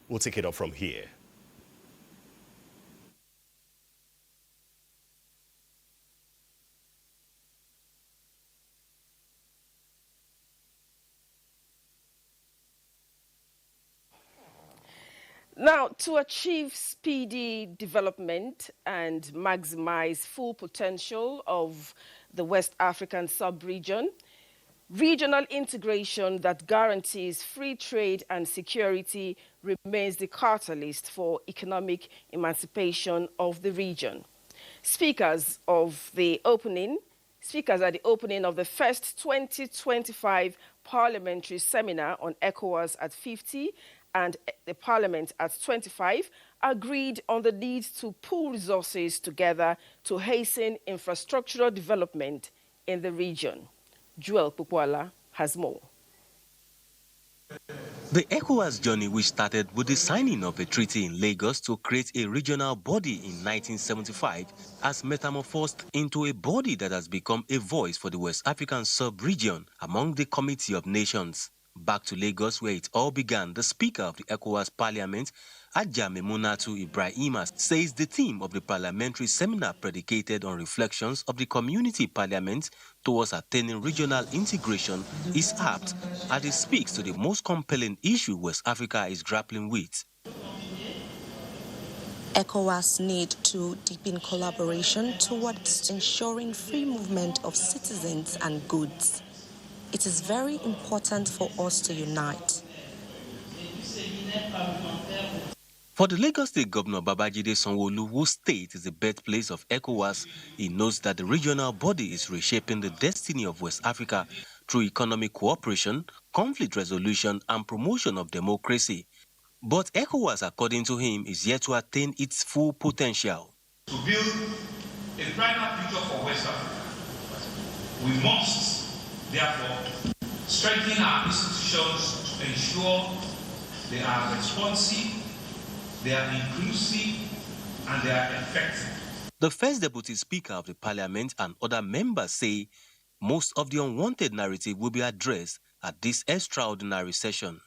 We'll take it up from here. Now, to achieve speedy development and maximize full potential of the West African sub-region, regional integration that guarantees free trade and security remains the catalyst for economic emancipation of the region. Speakers at the opening of the first 2025 Parliamentary Seminar on ECOWAS at 50 and the Parliament at 25 agreed on the need to pool resources together to hasten infrastructural development in the region. Joel Pukwala has more. The ECOWAS journey, which started with the signing of a treaty in Lagos to create a regional body in 1975, has metamorphosed into a body that has become a voice for the West African sub-region among the Committee of Nations. Back to Lagos, where it all began, the Speaker of the ECOWAS Parliament, Adja Memunatu Ibrahima, says the theme of the parliamentary seminar predicated on reflections of the community parliament towards attaining regional integration is apt, as it speaks to the most compelling issue West Africa is grappling with. ECOWAS need to deepen collaboration towards ensuring free movement of citizens and goods. It is very important for us to unite. For the Lagos State Governor Babajide Sanwo-Olu, whose state is the birthplace of ECOWAS, he notes that the regional body is reshaping the destiny of West Africa through economic cooperation, conflict resolution, and promotion of democracy. But ECOWAS, according to him, is yet to attain its full potential. To build a brighter future for West Africa, we must, therefore, strengthen our institutions to ensure they are responsive, they are inclusive, and they are effective. The first Deputy Speaker of the Parliament and other members say most of the unwanted narrative will be addressed at this extraordinary session.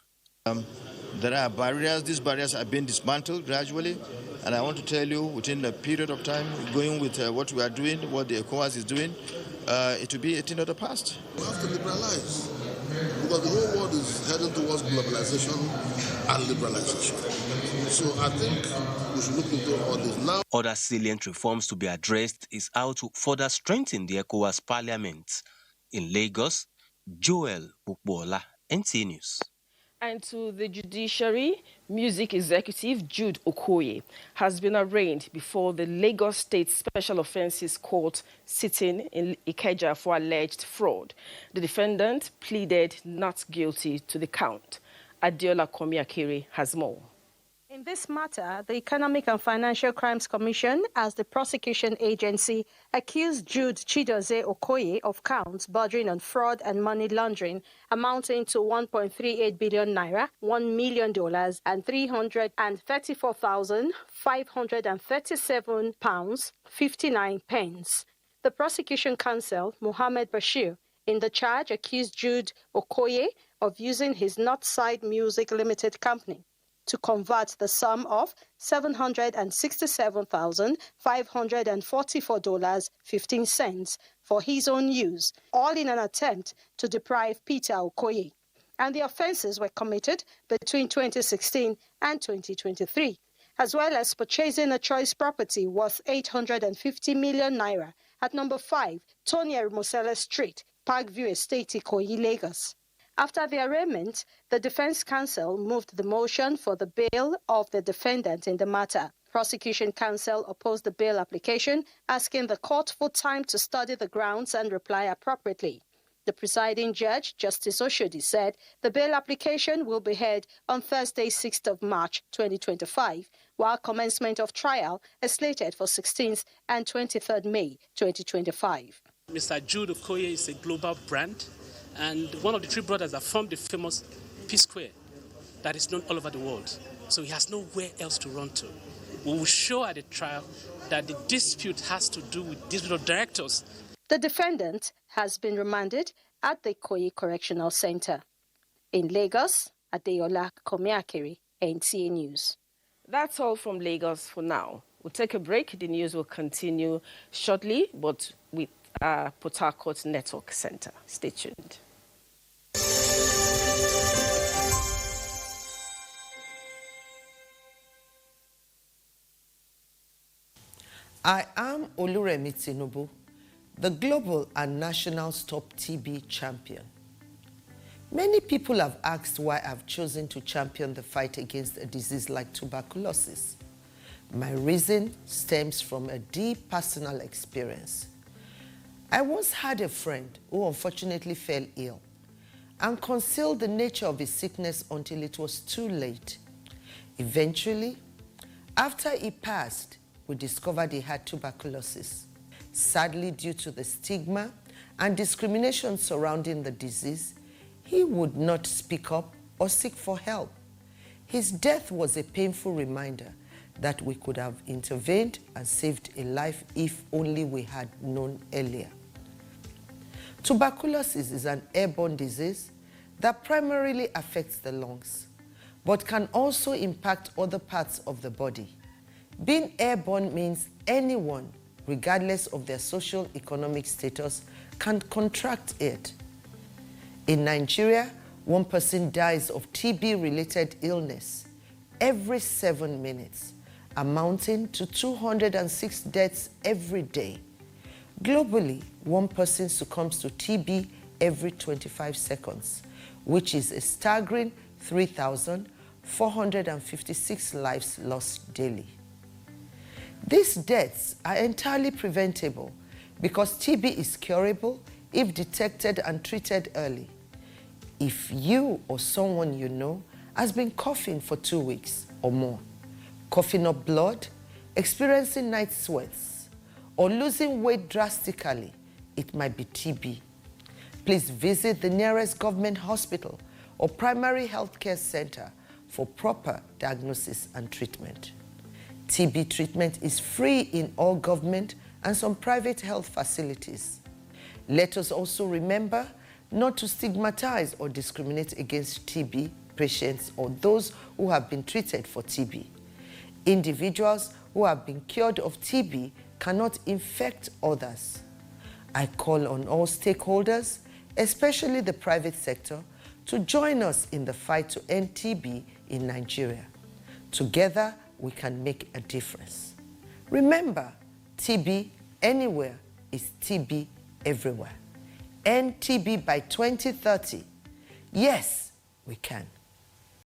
There are barriers. These barriers are being dismantled gradually, and I want to tell you, within a period of time, going with what we are doing, what the ECOWAS is doing, it will be a thing of the past. We have to liberalize, because the whole world is heading towards globalization and liberalization. So I think we should look into all this now. Other salient reforms to be addressed is how to further strengthen the ECOWAS Parliament. In Lagos, Joel Pukwala, NT News. And to the judiciary, music executive Jude Okoye has been arraigned before the Lagos State Special Offences Court sitting in Ikeja for alleged fraud. The defendant pleaded not guilty to the count. Adiola Komiakere has more. In this matter, the Economic and Financial Crimes Commission, as the prosecution agency, accused Jude Chidozie Okoye of counts bordering on fraud and money laundering amounting to 1.38 billion naira, $1 million, and 334,537 pounds, 59 pence. The prosecution counsel, Mohammed Bashir, in the charge accused Jude Okoye of using his Northside Music Limited Company to convert the sum of $767,544.15 for his own use, all in an attempt to deprive Peter Okoye. And the offences were committed between 2016 and 2023, as well as purchasing a choice property worth 850 million naira at number 5, Tony Mosele Street, Parkview Estate, Ikoyi, Lagos. After the arraignment, the defense counsel moved the motion for the bail of the defendant in the matter. Prosecution counsel opposed the bail application, asking the court for time to study the grounds and reply appropriately. The presiding judge, Justice Oshodi, said the bail application will be heard on Thursday, 6th of March 2025, while commencement of trial is slated for 16th and 23rd May 2025. Mr. Jude Okoye is a global brand, and one of the three brothers that formed the famous P-Square that is known all over the world. So he has nowhere else to run to. We will show at the trial that the dispute has to do with dispute of directors. The defendant has been remanded at the Ikoyi Correctional Center. In Lagos, Adeola Komiakere, NTA News. That's all from Lagos for now. We'll take a break. The news will continue shortly, but with Port Harcourt Network Center. Stay tuned. I am Oluremi Tinubu, the global and national Stop TB champion. Many people have asked why I've chosen to champion the fight against a disease like tuberculosis. My reason stems from a deep personal experience. I once had a friend who unfortunately fell ill and concealed the nature of his sickness until it was too late. Eventually, after he passed, we discovered he had tuberculosis. Sadly, due to the stigma and discrimination surrounding the disease, he would not speak up or seek for help. His death was a painful reminder that we could have intervened and saved a life if only we had known earlier. Tuberculosis is an airborne disease that primarily affects the lungs, but can also impact other parts of the body. Being airborne means anyone, regardless of their socio-economic status, can contract it. In Nigeria, 1 person dies of TB-related illness every 7 minutes, amounting to 206 deaths every day. Globally, 1 person succumbs to TB every 25 seconds, which is a staggering 3,456 lives lost daily. These deaths are entirely preventable because TB is curable if detected and treated early. If you or someone you know has been coughing for 2 weeks or more, coughing up blood, experiencing night sweats, or losing weight drastically, it might be TB. Please visit the nearest government hospital or primary health care center for proper diagnosis and treatment. TB treatment is free in all government and some private health facilities. Let us also remember not to stigmatize or discriminate against TB patients or those who have been treated for TB. Individuals who have been cured of TB cannot infect others. I call on all stakeholders, especially the private sector, to join us in the fight to end TB in Nigeria. Together, we can make a difference. Remember, TB anywhere is TB everywhere. End TB by 2030. Yes, we can.